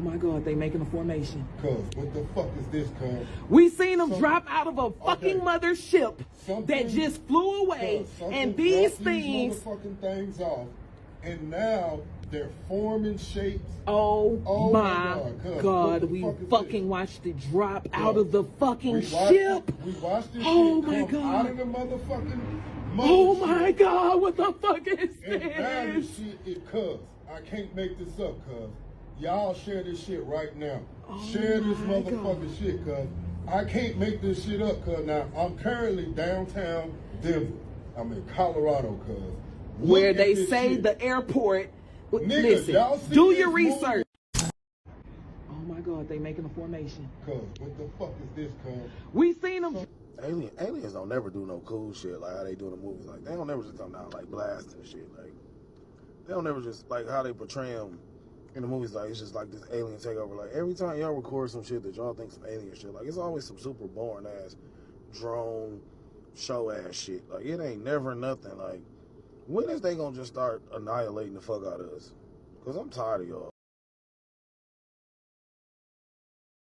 my God, they making a formation. Cuz, what the fuck is this, cuz? We seen them drop out of a fucking mothership that just flew away, and these things. Motherfucking things off, and now they're forming shapes. Oh my God, we fucking watched it drop out of the fucking ship. We watched this oh shit my come God. out of the motherfucking Oh my God, what the fuck is and this? now this shit is cuz. I can't make this up, cuz. Y'all share this shit right now. Share this motherfucking shit, cuz. I can't make this shit up, cuz. Now, I'm currently downtown Denver. I'm in Colorado, cuz. Where they say the airport. Nigga, y'all Listen, see do this your movie? research. Oh my God, they making a formation. Cuz, what the fuck is this, cuz? We seen them. Aliens don't never do no cool shit like how they do in the movies. Like, they don't never just come down like blasting shit. Like, they don't never just, like, how they portray them in the movies. Like, it's just like this alien takeover. Like, every time y'all record some shit that y'all think some alien shit, like, it's always some super boring ass drone show ass shit. Like, it ain't never nothing. Like, when is they gonna just start annihilating the fuck out of us? Because I'm tired of y'all.